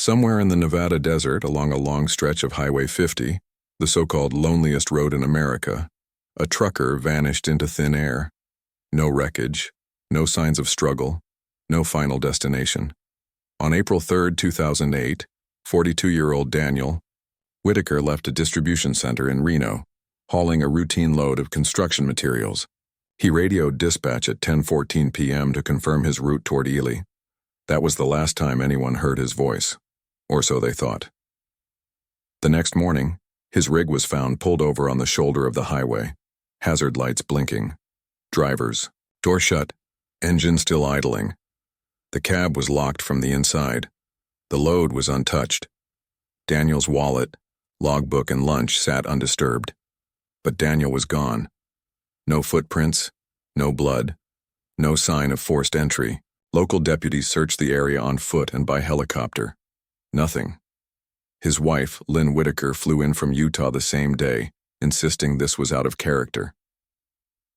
Somewhere in the Nevada desert along a long stretch of Highway 50, the so-called loneliest road in America, a trucker vanished into thin air. No wreckage, no signs of struggle, no final destination. On April 3, 2008, 42-year-old Daniel Whitaker left a distribution center in Reno, hauling a routine load of construction materials. He radioed dispatch at 10:14 p.m. to confirm his route toward Ely. That was the last time anyone heard his voice, or so they thought. The next morning, his rig was found pulled over on the shoulder of the highway, hazard lights blinking, drivers, door shut, engine still idling. The cab was locked from the inside. The load was untouched. Daniel's wallet, logbook, and lunch sat undisturbed. But Daniel was gone. No footprints, no blood, no sign of forced entry. Local deputies searched the area on foot and by helicopter. Nothing. His wife, Lynn Whitaker, flew in from Utah the same day, insisting this was out of character.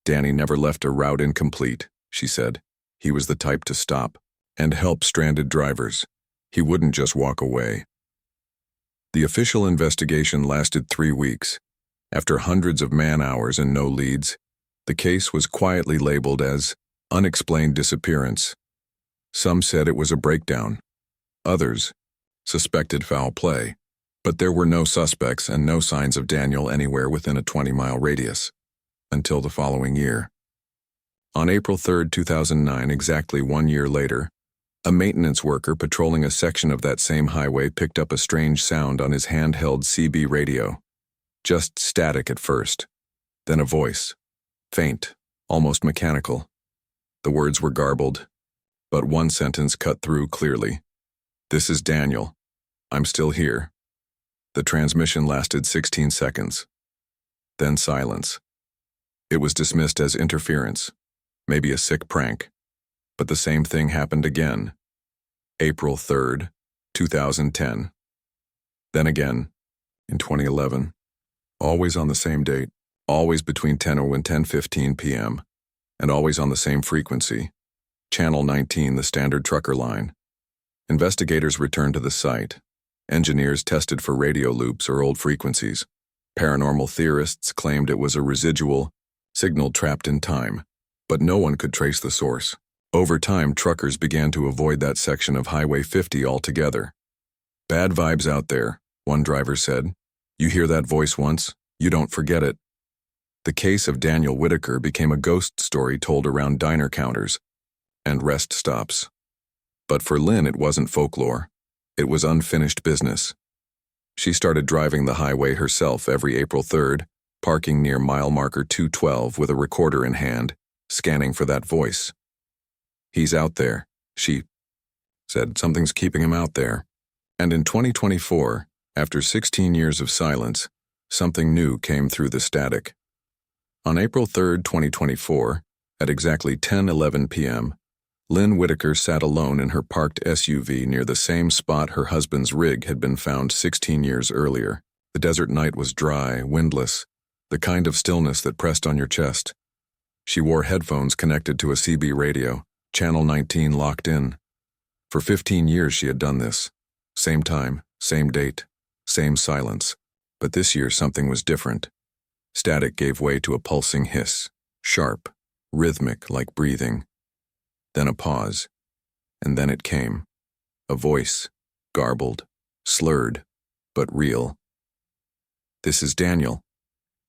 Danny never left a route incomplete, she said. He was the type to stop and help stranded drivers. He wouldn't just walk away. The official investigation lasted 3 weeks. After hundreds of man-hours and no leads, the case was quietly labeled as unexplained disappearance. Some said it was a breakdown. Others suspected foul play. But there were no suspects and no signs of Daniel anywhere within a 20-mile radius. Until the following year. On April 3, 2009, exactly 1 year later, a maintenance worker patrolling a section of that same highway picked up a strange sound on his handheld CB radio. Just static at first. Then a voice. Faint, almost mechanical. The words were garbled, but one sentence cut through clearly. "This is Daniel. I'm still here." The transmission lasted 16 seconds. Then silence. It was dismissed as interference, maybe a sick prank. But the same thing happened again. April 3, 2010. Then again, in 2011. Always on the same date, always between 10 and 10:15 p.m., and always on the same frequency. Channel 19, the standard trucker line. Investigators returned to the site. Engineers tested for radio loops or old frequencies. Paranormal theorists claimed it was a residual signal trapped in time, but no one could trace the source. Over time, truckers began to avoid that section of Highway 50 altogether. "Bad vibes out there," one driver said. "You hear that voice once, you don't forget it." The case of Daniel Whitaker became a ghost story told around diner counters and rest stops. But for Lynn, it wasn't folklore. It was unfinished business. She started driving the highway herself every April 3rd, parking near mile marker 212 with a recorder in hand, scanning for that voice. "He's out there," she said. "Something's keeping him out there." And in 2024, after 16 years of silence, something new came through the static. On April 3, 2024, at exactly 10:11 p.m., Lynn Whitaker sat alone in her parked SUV near the same spot her husband's rig had been found 16 years earlier. The desert night was dry, windless, the kind of stillness that pressed on your chest. She wore headphones connected to a CB radio, Channel 19 locked in. For 15 years she had done this. Same time, same date, same silence. But this year something was different. Static gave way to a pulsing hiss, sharp, rhythmic like breathing. Then a pause, and then it came. A voice, garbled, slurred, but real. "This is Daniel.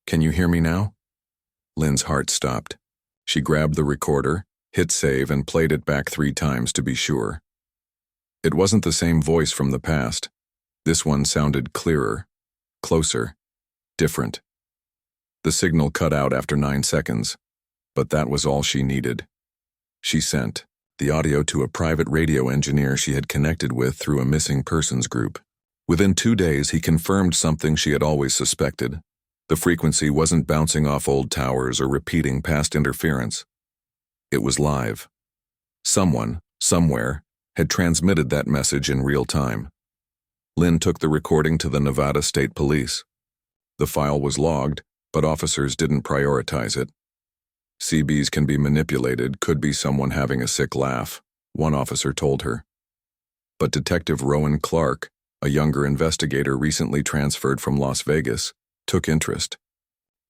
Can you hear me now?" Lynn's heart stopped. She grabbed the recorder, hit save, and played it back 3 times to be sure. It wasn't the same voice from the past. This one sounded clearer, closer, different. The signal cut out after 9 seconds, but that was all she needed. She sent the audio to a private radio engineer she had connected with through a missing persons group. Within 2 days, he confirmed something she had always suspected. The frequency wasn't bouncing off old towers or repeating past interference. It was live. Someone, somewhere, had transmitted that message in real time. Lynn took the recording to the Nevada State Police. The file was logged, but officers didn't prioritize it. "CBs can be manipulated, could be someone having a sick laugh," one officer told her. But Detective Rowan Clark, a younger investigator recently transferred from Las Vegas, took interest.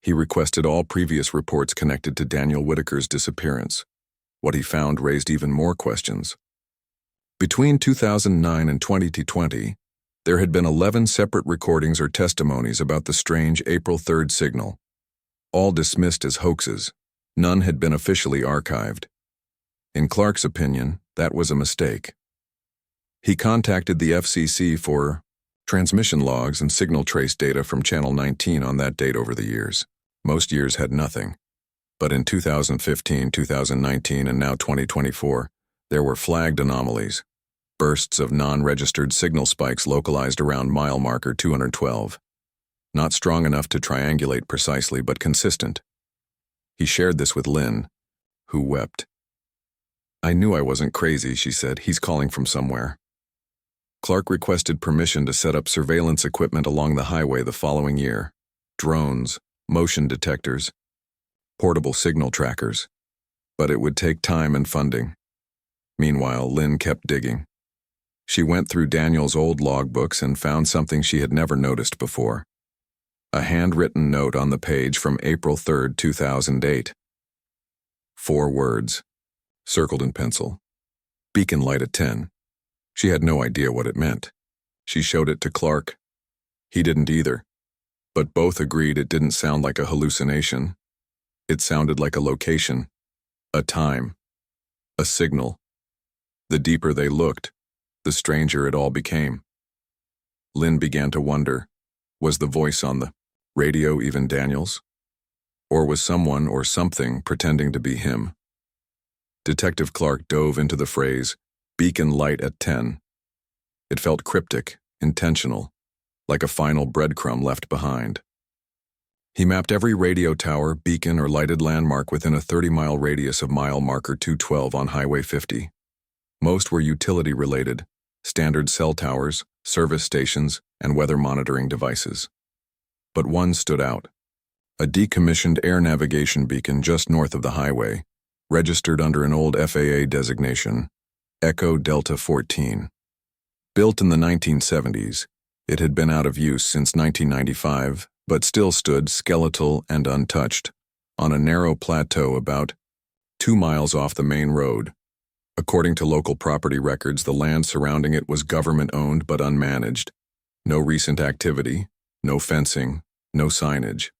He requested all previous reports connected to Daniel Whitaker's disappearance. What he found raised even more questions. Between 2009 and 2020, there had been 11 separate recordings or testimonies about the strange April 3rd signal. All dismissed as hoaxes. None had been officially archived. In Clark's opinion, that was a mistake. He contacted the FCC for transmission logs and signal trace data from Channel 19 on that date over the years. Most years had nothing. But in 2015, 2019, and now 2024, there were flagged anomalies, bursts of non-registered signal spikes localized around mile marker 212. Not strong enough to triangulate precisely, but consistent. He shared this with Lynn, who wept. "I knew I wasn't crazy," she said. "He's calling from somewhere." Clark requested permission to set up surveillance equipment along the highway the following year. Drones, motion detectors, portable signal trackers. But it would take time and funding. Meanwhile, Lynn kept digging. She went through Daniel's old logbooks and found something she had never noticed before. A handwritten note on the page from April 3rd, 2008. 4 words, circled in pencil. "Beacon light at 10. She had no idea what it meant. She showed it to Clark. He didn't either. But both agreed it didn't sound like a hallucination. It sounded like a location, a time, a signal. The deeper they looked, the stranger it all became. Lynn began to wonder, was the voice on the radio even Daniel's? Or was someone or something pretending to be him? Detective Clark dove into the phrase, "beacon light at 10. It felt cryptic, intentional, like a final breadcrumb left behind. He mapped every radio tower, beacon, or lighted landmark within a 30-mile radius of mile marker 212 on Highway 50. Most were utility-related, standard cell towers, service stations, and weather monitoring devices. But one stood out. A decommissioned air navigation beacon just north of the highway, registered under an old FAA designation, Echo Delta 14. Built in the 1970s, it had been out of use since 1995, but still stood skeletal and untouched, on a narrow plateau about 2 miles off the main road. According to local property records, the land surrounding it was government-owned but unmanaged. No recent activity, no fencing, no signage.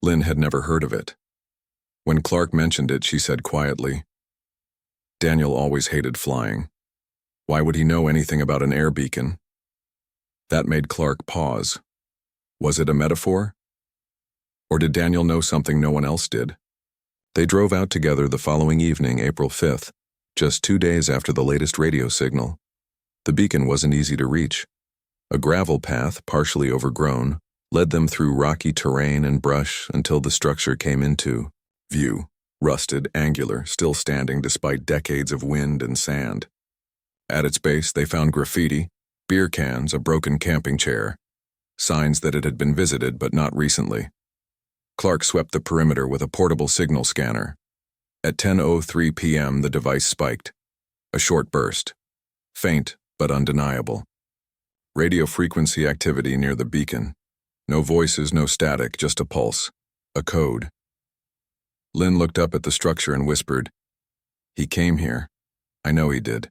Lynn had never heard of it. When Clark mentioned it, she said quietly, "Daniel always hated flying. Why would he know anything about an air beacon?" That made Clark pause. Was it a metaphor? Or did Daniel know something no one else did? They drove out together the following evening, April 5th, just 2 days after the latest radio signal. The beacon wasn't easy to reach. A gravel path, partially overgrown, led them through rocky terrain and brush until the structure came into view, rusted, angular, still standing despite decades of wind and sand. At its base, they found graffiti, beer cans, a broken camping chair, signs that it had been visited but not recently. Clark swept the perimeter with a portable signal scanner. At 10:03 p.m., the device spiked. A short burst. Faint, but undeniable. Radio frequency activity near the beacon. No voices, no static, just a pulse. A code. Lynn looked up at the structure and whispered, "He came here. I know he did."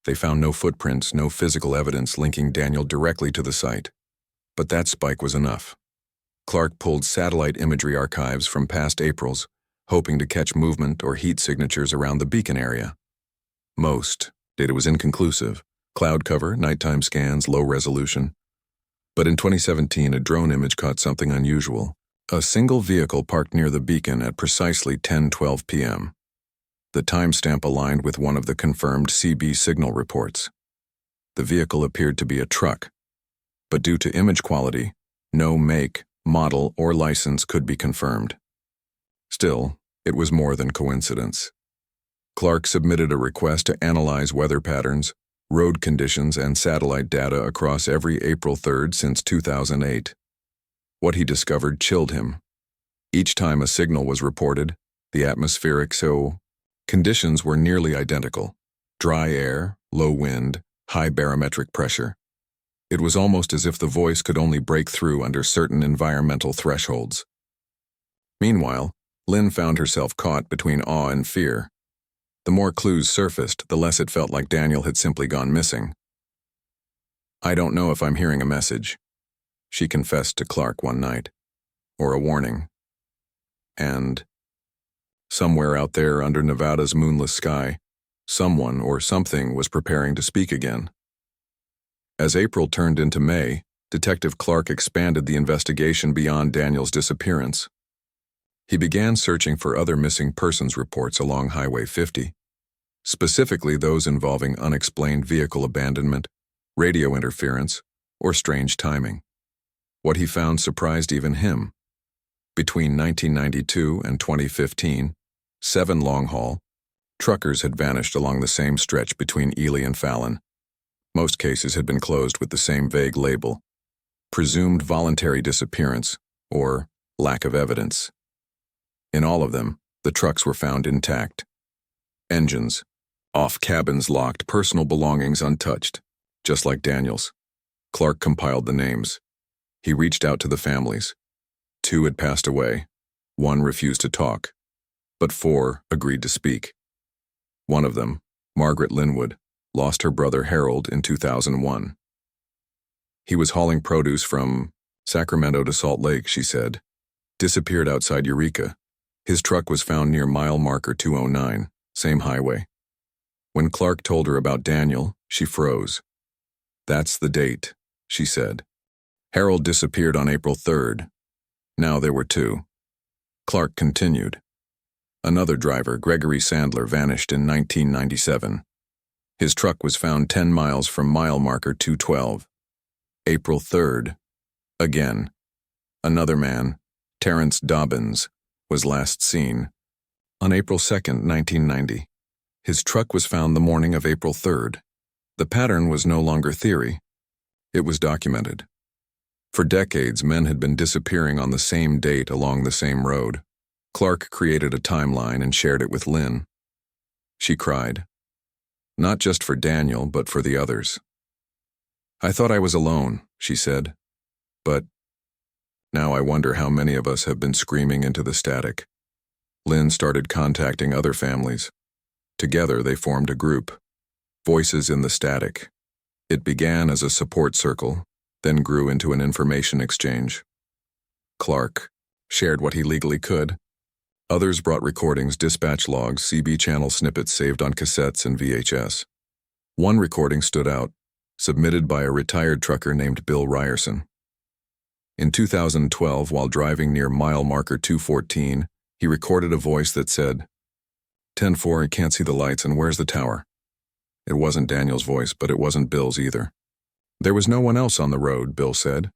They found no footprints, no physical evidence linking Daniel directly to the site. But that spike was enough. Clark pulled satellite imagery archives from past Aprils, hoping to catch movement or heat signatures around the beacon area. Most data was inconclusive. Cloud cover, nighttime scans, low resolution. But in 2017, a drone image caught something unusual. A single vehicle parked near the beacon at precisely 10:12 p.m. The timestamp aligned with one of the confirmed CB signal reports. The vehicle appeared to be a truck, but due to image quality, no make, model, or license could be confirmed. Still, it was more than coincidence. Clark submitted a request to analyze weather patterns, road conditions, and satellite data across every April 3rd since 2008. What he discovered chilled him. Each time a signal was reported, the atmospheric conditions were nearly identical. Dry air, low wind, high barometric pressure. It was almost as if the voice could only break through under certain environmental thresholds. Meanwhile, Lynn found herself caught between awe and fear. The more clues surfaced, the less it felt like Daniel had simply gone missing. "I don't know if I'm hearing a message," she confessed to Clark one night, "or a warning. And somewhere out there under Nevada's moonless sky, someone or something was preparing to speak again." As April turned into May, Detective Clark expanded the investigation beyond Daniel's disappearance. He began searching for other missing persons reports along Highway 50, specifically those involving unexplained vehicle abandonment, radio interference, or strange timing. What he found surprised even him. Between 1992 and 2015, 7 long-haul truckers had vanished along the same stretch between Ely and Fallon. Most cases had been closed with the same vague label: presumed voluntary disappearance or lack of evidence. In all of them, the trucks were found intact. Engines, off cabins locked, personal belongings untouched, just like Daniel's. Clark compiled the names. He reached out to the families. 2 had passed away. 1 refused to talk, but 4 agreed to speak. One of them, Margaret Linwood, lost her brother Harold in 2001. He was hauling produce from Sacramento to Salt Lake, she said. Disappeared outside Eureka. His truck was found near mile marker 209, same highway. When Clark told her about Daniel, she froze. "That's the date," she said. Harold disappeared on April 3rd. Now there were 2. Clark continued. Another driver, Gregory Sandler, vanished in 1997. His truck was found 10 miles from mile marker 212. April 3rd. Again. Another man, Terrence Dobbins, was last seen. On April 2nd, 1990. His truck was found the morning of April 3rd. The pattern was no longer theory. It was documented. For decades, men had been disappearing on the same date along the same road. Clark created a timeline and shared it with Lynn. She cried. Not just for Daniel, but for the others. "I thought I was alone," she said. "But now I wonder how many of us have been screaming into the static." Lynn started contacting other families. Together, they formed a group, Voices in the Static. It began as a support circle, then grew into an information exchange. Clark shared what he legally could. Others brought recordings, dispatch logs, CB channel snippets saved on cassettes and VHS. One recording stood out, submitted by a retired trucker named Bill Ryerson. In 2012, while driving near mile marker 214, he recorded a voice that said, 10-4, I can't see the lights, and where's the tower? It wasn't Daniel's voice, but it wasn't Bill's either. There was no one else on the road, Bill said.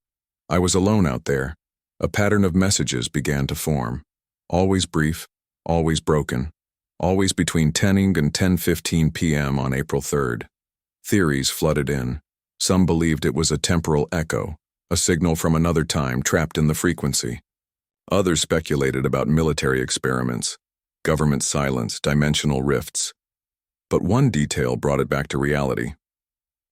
I was alone out there. A pattern of messages began to form. Always brief, always broken, always between 10 and 10:15 p.m. on April 3rd. Theories flooded in. Some believed it was a temporal echo, a signal from another time trapped in the frequency. Others speculated about military experiments, government silence, dimensional rifts. But one detail brought it back to reality.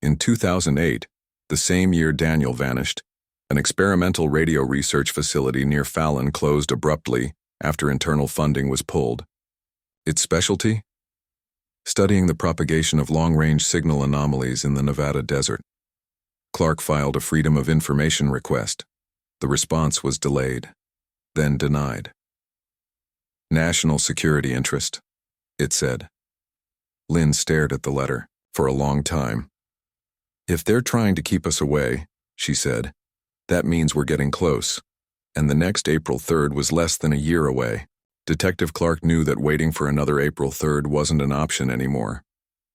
In 2008, the same year Daniel vanished, an experimental radio research facility near Fallon closed abruptly after internal funding was pulled. Its specialty? Studying the propagation of long-range signal anomalies in the Nevada desert. Clark filed a Freedom of Information request. The response was delayed, then denied. National security interest, it said. Lynn stared at the letter for a long time. If they're trying to keep us away, she said, that means we're getting close. And the next April 3rd was less than a year away. Detective Clark knew that waiting for another April 3rd wasn't an option anymore.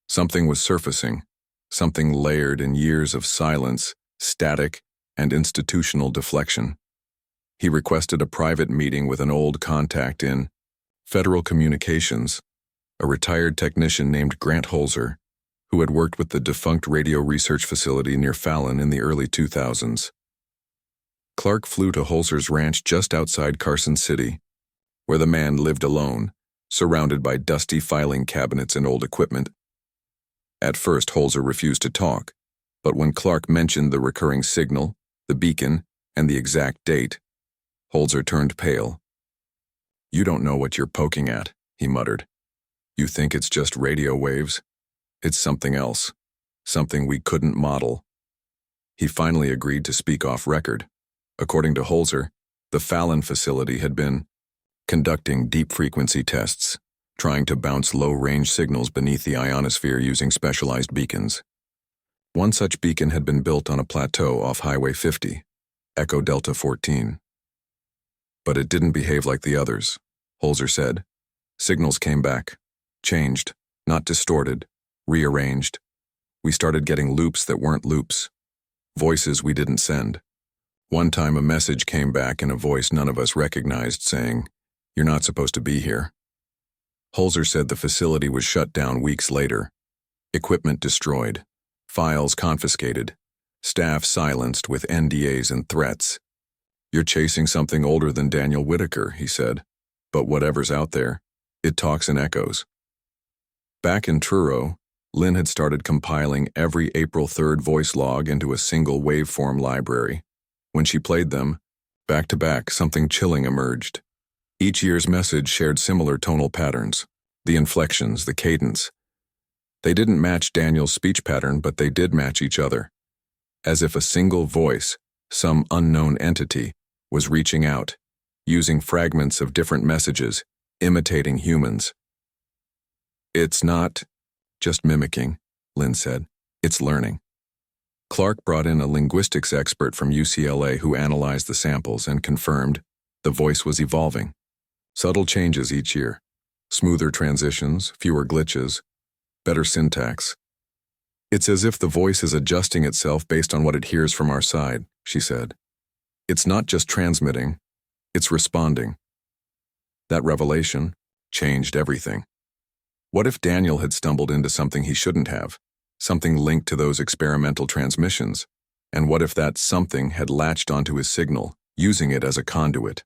Something was surfacing, something layered in years of silence, static, and institutional deflection. He requested a private meeting with an old contact in Federal Communications, a retired technician named Grant Holzer, who had worked with the defunct radio research facility near Fallon in the early 2000s. Clark flew to Holzer's ranch just outside Carson City, where the man lived alone, surrounded by dusty filing cabinets and old equipment. At first, Holzer refused to talk, but when Clark mentioned the recurring signal, the beacon, and the exact date, Holzer turned pale. "You don't know what you're poking at," he muttered. "You think it's just radio waves? It's something else. Something we couldn't model." He finally agreed to speak off record. According to Holzer, the Fallon facility had been conducting deep-frequency tests, trying to bounce low-range signals beneath the ionosphere using specialized beacons. One such beacon had been built on a plateau off Highway 50, Echo Delta 14. But it didn't behave like the others, Holzer said. Signals came back, changed, not distorted, rearranged. We started getting loops that weren't loops, voices we didn't send. One time a message came back in a voice none of us recognized saying, "You're not supposed to be here." Holzer said the facility was shut down weeks later. Equipment destroyed, files confiscated, staff silenced with NDAs and threats. "You're chasing something older than Daniel Whitaker," he said. "But whatever's out there, it talks in echoes." Back in Truro, Lynn had started compiling every April 3rd voice log into a single waveform library. When she played them, back to back, something chilling emerged. Each year's message shared similar tonal patterns, the inflections, the cadence. They didn't match Daniel's speech pattern, but they did match each other. As if a single voice, some unknown entity, was reaching out, using fragments of different messages, imitating humans. "It's not just mimicking," Lynn said. "It's learning." Clark brought in a linguistics expert from UCLA who analyzed the samples and confirmed the voice was evolving. Subtle changes each year, smoother transitions, fewer glitches, better syntax. "It's as if the voice is adjusting itself based on what it hears from our side," she said. "It's not just transmitting, it's responding." That revelation changed everything. What if Daniel had stumbled into something he shouldn't have, something linked to those experimental transmissions? And what if that something had latched onto his signal, using it as a conduit?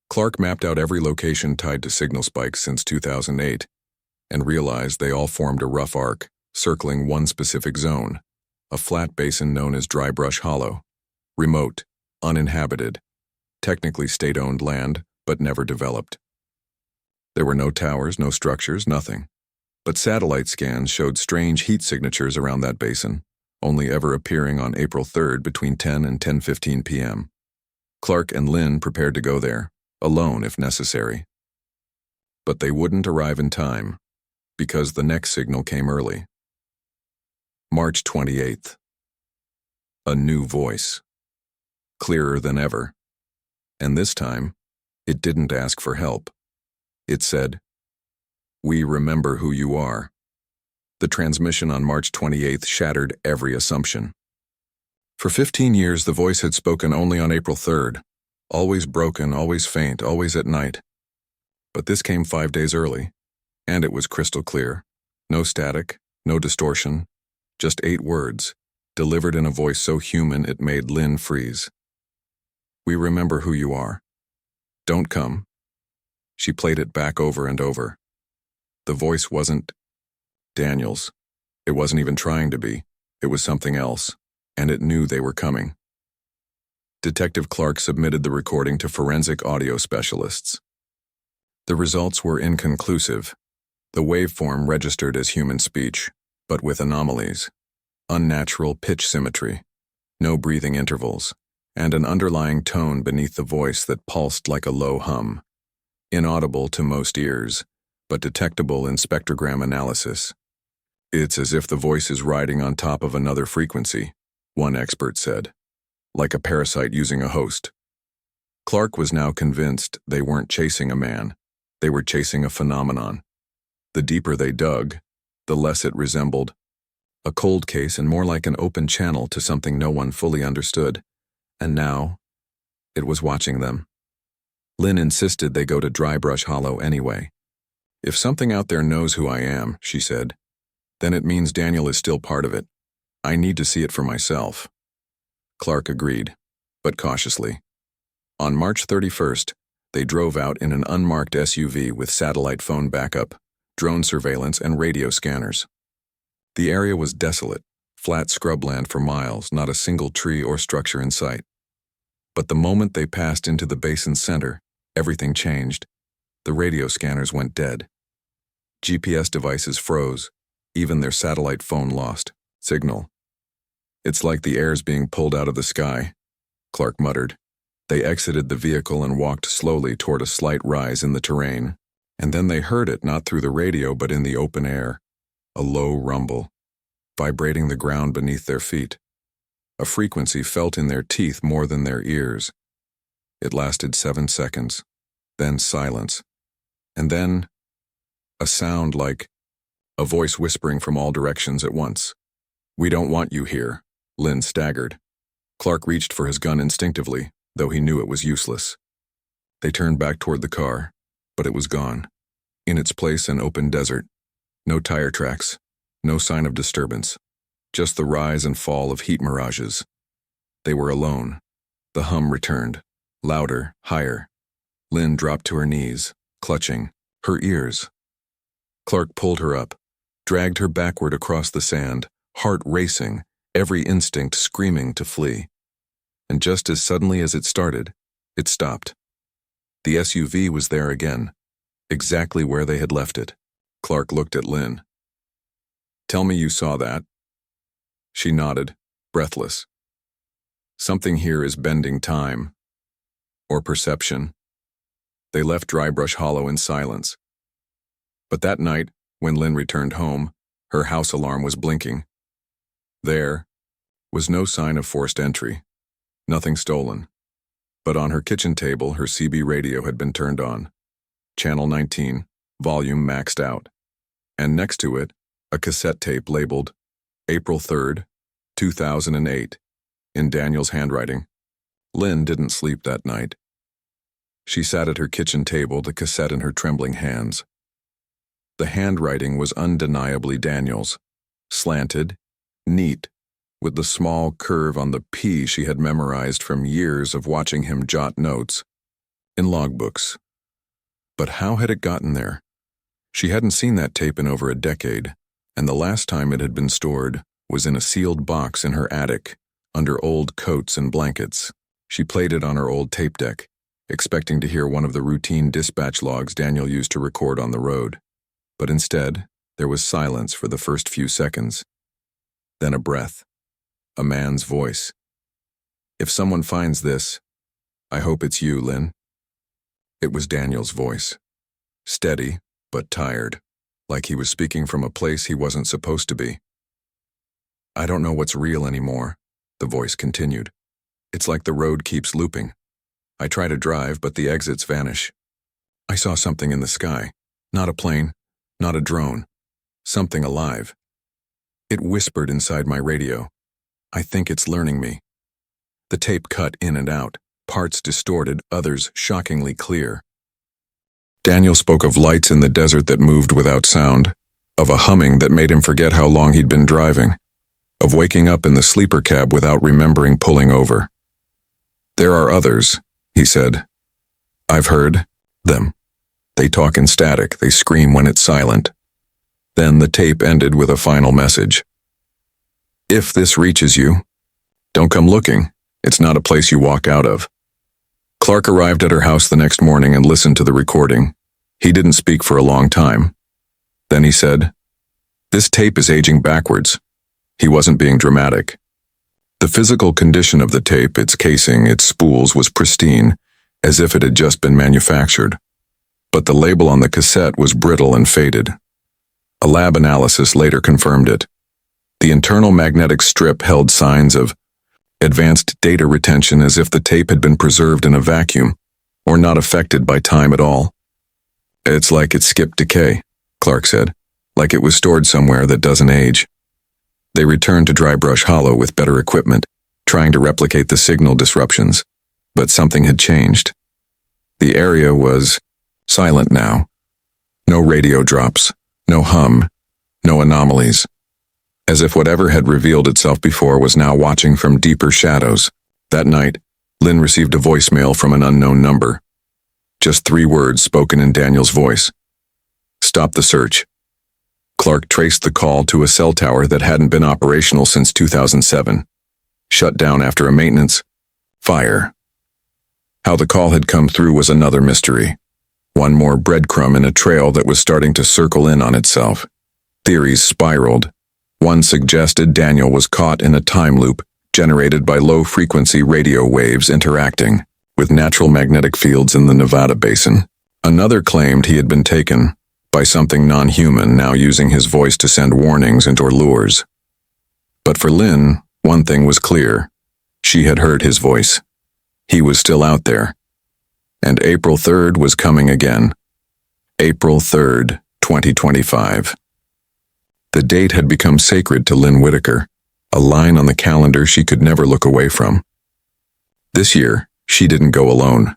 Clark mapped out every location tied to signal spikes since 2008 and realized they all formed a rough arc, circling one specific zone, a flat basin known as Dry Brush Hollow, remote, uninhabited, technically state-owned land, but never developed. There were no towers, no structures, nothing. But satellite scans showed strange heat signatures around that basin, only ever appearing on April 3rd between 10 and 10:15 p.m. Clark and Lynn prepared to go there, alone if necessary. But they wouldn't arrive in time, because the next signal came early. March 28th. A new voice. Clearer than ever. And this time, it didn't ask for help. It said, "We remember who you are." The transmission on March 28th shattered every assumption. For 15 years, the voice had spoken only on April 3rd, always broken, always faint, always at night. But this came 5 days early, and it was crystal clear. No static, no distortion, just 8 words, delivered in a voice so human it made Lynn freeze. "We remember who you are. Don't come." She played it back over and over. The voice wasn't Daniel's. It wasn't even trying to be. It was something else, and it knew they were coming. Detective Clark submitted the recording to forensic audio specialists. The results were inconclusive. The waveform registered as human speech, but with anomalies, unnatural pitch symmetry, no breathing intervals, and an underlying tone beneath the voice that pulsed like a low hum. Inaudible to most ears, but detectable in spectrogram analysis. "It's as if the voice is riding on top of another frequency," one expert said, "like a parasite using a host." Clark was now convinced they weren't chasing a man, they were chasing a phenomenon. The deeper they dug, the less it resembled a cold case and more like an open channel to something no one fully understood. And now, it was watching them. Lynn insisted they go to Dry Brush Hollow anyway. "If something out there knows who I am," she said, "then it means Daniel is still part of it. I need to see it for myself." Clark agreed, but cautiously. On March 31st, they drove out in an unmarked SUV with satellite phone backup, drone surveillance, and radio scanners. The area was desolate, flat scrubland for miles, not a single tree or structure in sight. But the moment they passed into the basin's center, everything changed. The radio scanners went dead. GPS devices froze. Even their satellite phone lost signal. "It's like the air's being pulled out of the sky," Clark muttered. They exited the vehicle and walked slowly toward a slight rise in the terrain. And then they heard it, not through the radio but in the open air. A low rumble, vibrating the ground beneath their feet. A frequency felt in their teeth more than their ears. It lasted 7 seconds, then silence. And then a sound like a voice whispering from all directions at once. "We don't want you here." Lynn staggered. Clark reached for his gun instinctively, though he knew it was useless. They turned back toward the car, but it was gone. In its place, an open desert. No tire tracks, no sign of disturbance. Just the rise and fall of heat mirages. They were alone. The hum returned, louder, higher. Lynn dropped to her knees, clutching her ears. Clark pulled her up, dragged her backward across the sand, heart racing, every instinct screaming to flee. And just as suddenly as it started, it stopped. The SUV was there again, exactly where they had left it. Clark looked at Lynn. "Tell me you saw that." She nodded, breathless. "Something here is bending time. Or perception." They left Drybrush Hollow in silence. But that night, when Lynn returned home, her house alarm was blinking. There was no sign of forced entry, nothing stolen. But on her kitchen table, her CB radio had been turned on. Channel 19, volume maxed out. And next to it, a cassette tape labeled April 3rd, 2008, in Daniel's handwriting. Lynn didn't sleep that night. She sat at her kitchen table, the cassette in her trembling hands. The handwriting was undeniably Daniel's, slanted, neat, with the small curve on the P she had memorized from years of watching him jot notes in logbooks. But how had it gotten there? She hadn't seen that tape in over a decade, and the last time it had been stored was in a sealed box in her attic, under old coats and blankets. She played it on her old tape deck, expecting to hear one of the routine dispatch logs Daniel used to record on the road. But instead, there was silence for the first few seconds. Then a breath. A man's voice. "If someone finds this, I hope it's you, Lynn." It was Daniel's voice. Steady, but tired, like he was speaking from a place he wasn't supposed to be. "I don't know what's real anymore," the voice continued. "It's like the road keeps looping. I try to drive, but the exits vanish. I saw something in the sky. Not a plane, not a drone. Something alive. It whispered inside my radio. I think it's learning me." The tape cut in and out, parts distorted, others shockingly clear. Daniel spoke of lights in the desert that moved without sound, of a humming that made him forget how long he'd been driving, of waking up in the sleeper cab without remembering pulling over. "There are others," he said. "I've heard them. They talk in static, they scream when it's silent." Then the tape ended with a final message. "If this reaches you, don't come looking. It's not a place you walk out of." Clark arrived at her house the next morning and listened to the recording. He didn't speak for a long time. Then he said, "This tape is aging backwards." He wasn't being dramatic. The physical condition of the tape, its casing, its spools, was pristine, as if it had just been manufactured. But the label on the cassette was brittle and faded. A lab analysis later confirmed it. The internal magnetic strip held signs of advanced data retention, as if the tape had been preserved in a vacuum, or not affected by time at all. "It's like it skipped decay," Clark said, "like it was stored somewhere that doesn't age." They returned to Drybrush Hollow with better equipment, trying to replicate the signal disruptions, but something had changed. The area was silent now. No radio drops, no hum, no anomalies. As if whatever had revealed itself before was now watching from deeper shadows. That night, Lynn received a voicemail from an unknown number. Just 3 words spoken in Daniel's voice. "Stop the search." Clark traced the call to a cell tower that hadn't been operational since 2007. Shut down after a maintenance fire. How the call had come through was another mystery. One more breadcrumb in a trail that was starting to circle in on itself. Theories spiraled. One suggested Daniel was caught in a time loop generated by low-frequency radio waves interacting with natural magnetic fields in the Nevada basin. Another claimed he had been taken by something non-human, now using his voice to send warnings and or lures. But for Lynn, one thing was clear. She had heard his voice. He was still out there. And April 3rd was coming again. April 3rd, 2025. The date had become sacred to Lynn Whitaker, a line on the calendar she could never look away from. This year, she didn't go alone.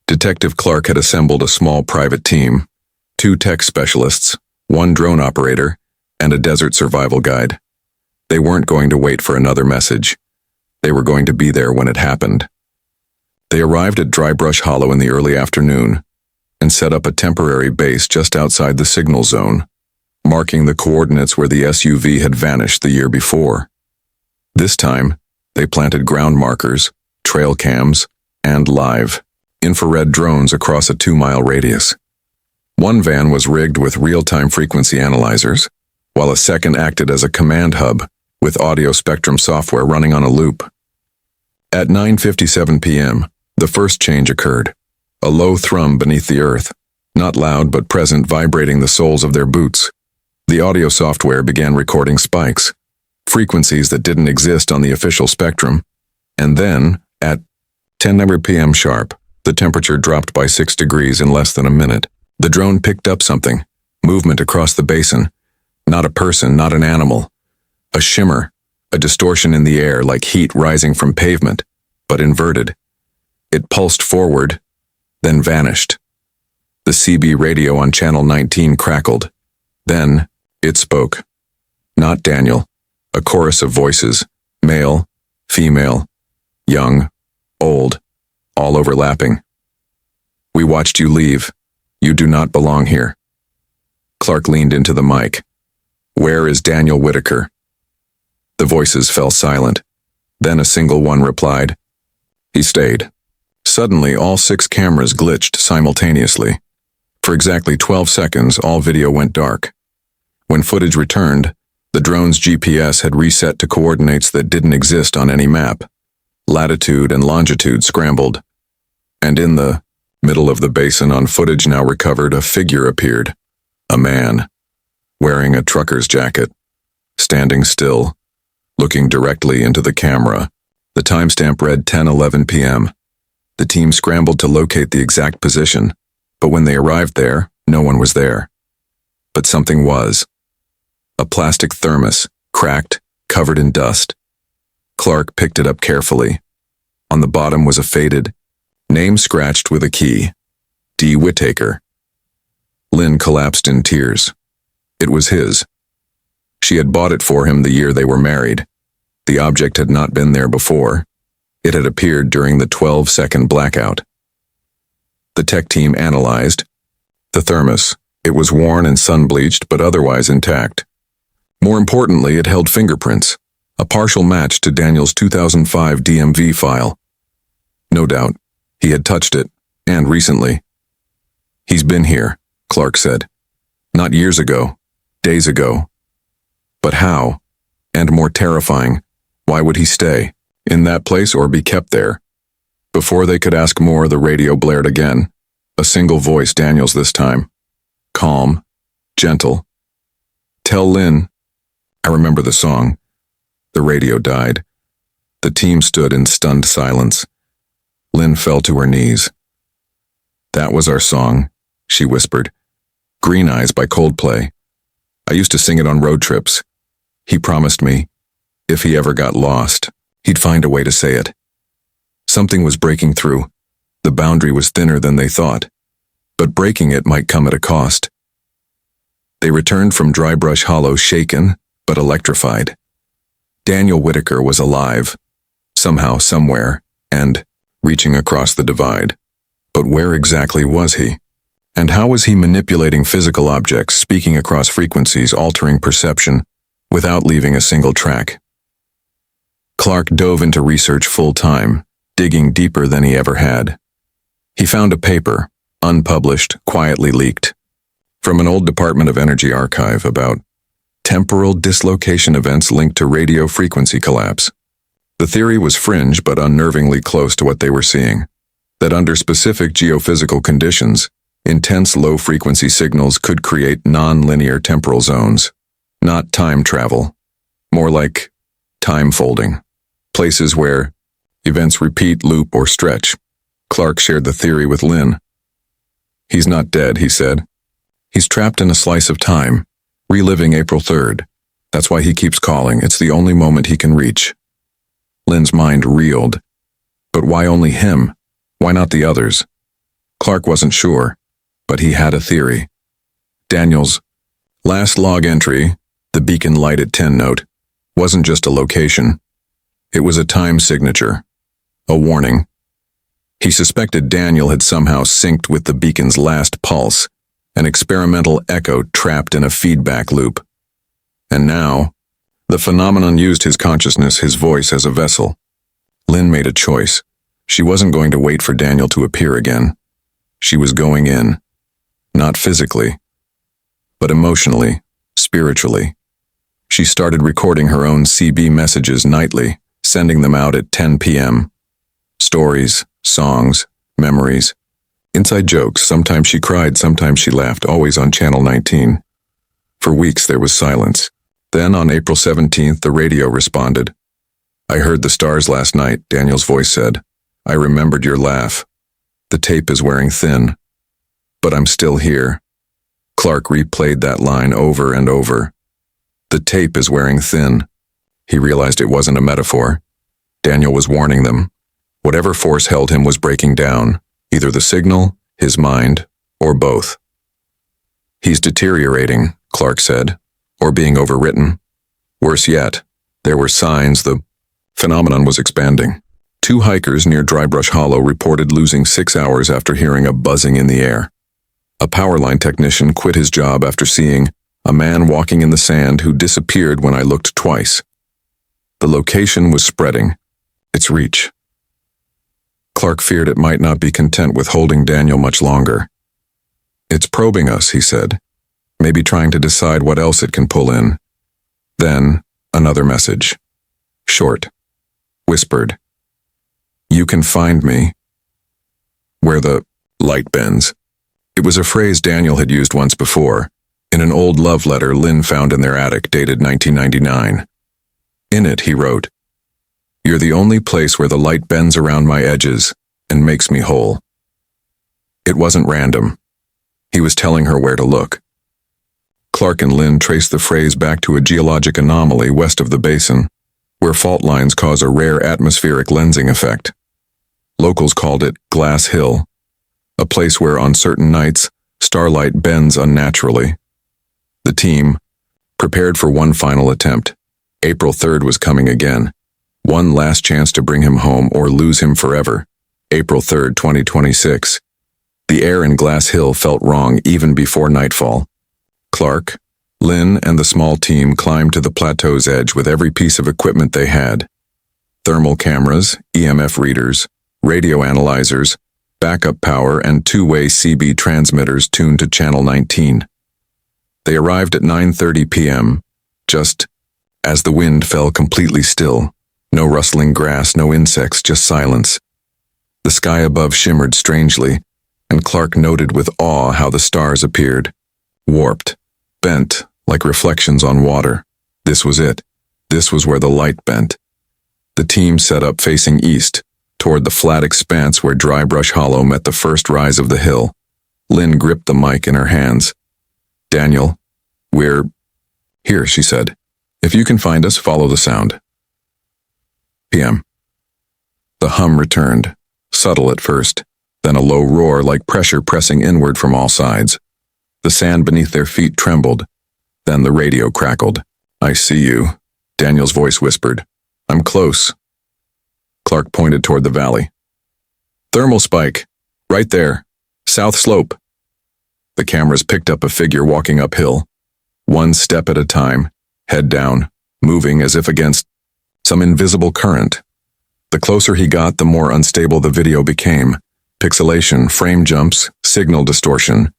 Detective Clark had assembled a small private team, 2 tech specialists, 1 drone operator, and a desert survival guide. They weren't going to wait for another message. They were going to be there when it happened. They arrived at Dry Brush Hollow in the early afternoon and set up a temporary base just outside the signal zone, marking the coordinates where the SUV had vanished the year before. This time, they planted ground markers, trail cams, and live infrared drones across a 2-mile radius. One van was rigged with real-time frequency analyzers, while a second acted as a command hub with audio spectrum software running on a loop. At 9:57 p.m., the first change occurred. A low thrum beneath the earth, not loud but present, vibrating the soles of their boots. The audio software began recording spikes, frequencies that didn't exist on the official spectrum, and then, at 10 p.m. sharp, the temperature dropped by 6 degrees in less than a minute. The drone picked up something, movement across the basin. Not a person, not an animal. A shimmer, a distortion in the air like heat rising from pavement, but inverted. It pulsed forward, then vanished. The CB radio on channel 19 crackled. Then, it spoke. Not Daniel. A chorus of voices, male, female, young, old, all overlapping. "We watched you leave. You do not belong here." Clark leaned into the mic. "Where is Daniel Whitaker?" The voices fell silent. Then a single one replied, "He stayed." Suddenly, all 6 cameras glitched simultaneously. For exactly 12 seconds, all video went dark. When footage returned, the drone's GPS had reset to coordinates that didn't exist on any map. Latitude and longitude scrambled. And in the middle of the basin, on footage now recovered, a figure appeared. A man, wearing a trucker's jacket, standing still, looking directly into the camera. The timestamp read 10:11 p.m. The team scrambled to locate the exact position, but when they arrived there, no one was there. But something was. A plastic thermos, cracked, covered in dust. Clark picked it up carefully. On the bottom was a faded name scratched with a key. D. Whitaker. Lynn collapsed in tears. It was his. She had bought it for him the year they were married. The object had not been there before. It had appeared during the 12-second blackout. The tech team analyzed the thermos. It was worn and sun-bleached, but otherwise intact. More importantly, it held fingerprints, a partial match to Daniel's 2005 DMV file. No doubt, he had touched it, and recently. "He's been here," Clark said. "Not years ago, days ago." But how? And more terrifying, why would he stay in that place or be kept there? Before they could ask more, the radio blared again. A single voice, Daniel's this time. Calm, gentle. "Tell Lynn." I remember the song. The radio died. The team stood in stunned silence. Lynn fell to her knees. "That was our song," she whispered. "Green Eyes by Coldplay. I used to sing it on road trips. He promised me, if he ever got lost, he'd find a way to say it." Something was breaking through. The boundary was thinner than they thought, but breaking it might come at a cost. They returned from Dry Brush Hollow shaken, but electrified. Daniel Whitaker was alive, somehow, somewhere, and reaching across the divide. But where exactly was he? And how was he manipulating physical objects, speaking across frequencies, altering perception, without leaving a single track? Clark dove into research full-time, digging deeper than he ever had. He found a paper, unpublished, quietly leaked, from an old Department of Energy archive about temporal dislocation events linked to radio frequency collapse. The theory was fringe but unnervingly close to what they were seeing, that under specific geophysical conditions, intense low-frequency signals could create non-linear temporal zones, not time travel, more like time folding, places where events repeat, loop, or stretch. Clark shared the theory with Lynn. "He's not dead," he said. "He's trapped in a slice of time, reliving April 3rd. That's why he keeps calling. It's the only moment he can reach." Lynn's mind reeled. But why only him? Why not the others? Clark wasn't sure, but he had a theory. Daniel's last log entry, the beacon lighted 10 note, wasn't just a location. It was a time signature, a warning. He suspected Daniel had somehow synced with the beacon's last pulse, an experimental echo trapped in a feedback loop. And now, the phenomenon used his consciousness, his voice, as a vessel. Lynn made a choice. She wasn't going to wait for Daniel to appear again. She was going in, not physically, but emotionally, spiritually. She started recording her own CB messages nightly, sending them out at 10 p.m. Stories, songs, memories, inside jokes. Sometimes she cried, sometimes she laughed, always on Channel 19. For weeks there was silence. Then on April 17th, the radio responded. "I heard the stars last night," Daniel's voice said. "I remembered your laugh. The tape is wearing thin. But I'm still here." Clark replayed that line over and over. The tape is wearing thin. He realized it wasn't a metaphor. Daniel was warning them. Whatever force held him was breaking down, either the signal, his mind, or both. "He's deteriorating," Clark said, "or being overwritten. Worse yet, there were signs the phenomenon was expanding." 2 hikers near Drybrush Hollow reported losing 6 hours after hearing a buzzing in the air. A power line technician quit his job after seeing a man walking in the sand who disappeared when I looked twice. The location was spreading, its reach. Clark feared it might not be content with holding Daniel much longer. "It's probing us," he said, maybe trying to decide what else it can pull in. Then, another message. Short. Whispered. "You can find me where the light bends." It was a phrase Daniel had used once before, in an old love letter Lynn found in their attic dated 1999. In it, he wrote, "You're the only place where the light bends around my edges and makes me whole." It wasn't random. He was telling her where to look. Clark and Lynn traced the phrase back to a geologic anomaly west of the basin, where fault lines cause a rare atmospheric lensing effect. Locals called it Glass Hill, a place where on certain nights, starlight bends unnaturally. The team, prepared for one final attempt. April 3rd was coming again. One last chance to bring him home or lose him forever. April 3rd, 2026. The air in Glass Hill felt wrong even before nightfall. Clark, Lynn, and the small team climbed to the plateau's edge with every piece of equipment they had. Thermal cameras, EMF readers, radio analyzers, backup power, and 2-way CB transmitters tuned to Channel 19. They arrived at 9:30 p.m., just as the wind fell completely still. No rustling grass, no insects, just silence. The sky above shimmered strangely, and Clark noted with awe how the stars appeared. Warped, bent, like reflections on water. This was it. This was where the light bent. The team set up facing east, toward the flat expanse where Drybrush Hollow met the first rise of the hill. Lynn gripped the mic in her hands. "Daniel, we're here," she said. "If you can find us, follow the sound." PM. The hum returned, subtle at first, then a low roar like pressure pressing inward from all sides. The sand beneath their feet trembled. Then the radio crackled. "I see you," Daniel's voice whispered. "I'm close." Clark pointed toward the valley. "Thermal spike. Right there. South slope." The cameras picked up a figure walking uphill, one step at a time, head down, moving as if against some invisible current. The closer he got, the more unstable the video became. Pixelation, frame jumps, signal distortion,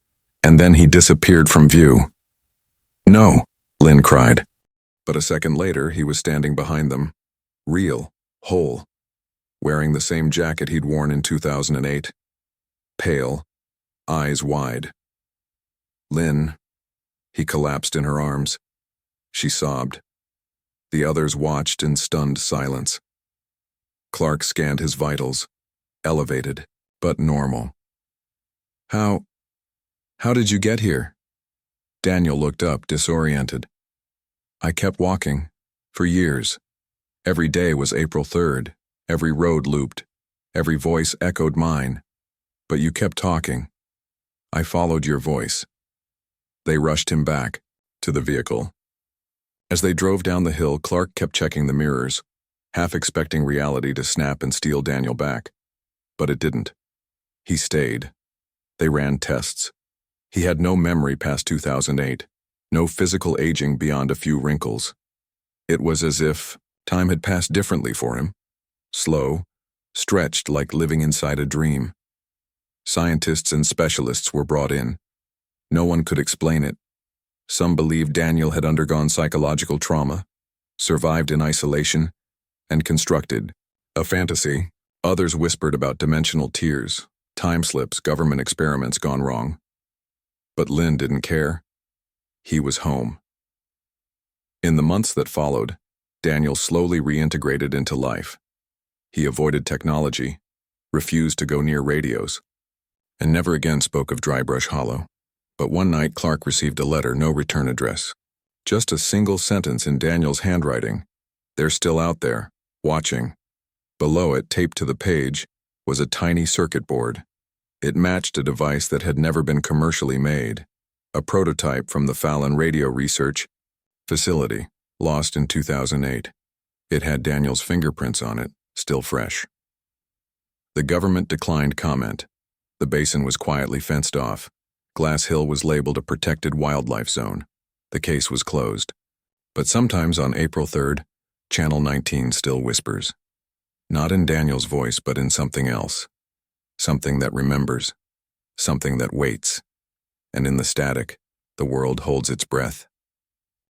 and then he disappeared from view. "No," Lynn cried. But a second later, he was standing behind them. Real, whole, wearing the same jacket he'd worn in 2008. Pale, eyes wide. "Lynn." He collapsed in her arms. She sobbed. The others watched in stunned silence. Clark scanned his vitals, elevated, but normal. How did you get here?" Daniel looked up, disoriented. "I kept walking, for years. Every day was April 3rd, every road looped, every voice echoed mine. But you kept talking. I followed your voice." They rushed him back, to the vehicle. As they drove down the hill, Clark kept checking the mirrors, half expecting reality to snap and steal Daniel back. But it didn't. He stayed. They ran tests. He had no memory past 2008, no physical aging beyond a few wrinkles. It was as if time had passed differently for him, slow, stretched like living inside a dream. Scientists and specialists were brought in. No one could explain it. Some believed Daniel had undergone psychological trauma, survived in isolation, and constructed a fantasy. Others whispered about dimensional tears, time slips, government experiments gone wrong. But Lynn didn't care. He was home. In the months that followed, Daniel slowly reintegrated into life. He avoided technology, refused to go near radios, and never again spoke of Drybrush Hollow. But one night Clark received a letter, no return address. Just a single sentence in Daniel's handwriting. "They're still out there, watching." Below it, taped to the page, was a tiny circuit board. It matched a device that had never been commercially made, a prototype from the Fallon Radio Research Facility, lost in 2008. It had Daniel's fingerprints on it, still fresh. The government declined comment. The basin was quietly fenced off. Glass Hill was labeled a protected wildlife zone. The case was closed. But sometimes on April 3rd, Channel 19 still whispers. Not in Daniel's voice, but in something else. Something that remembers. Something that waits. And in the static, the world holds its breath.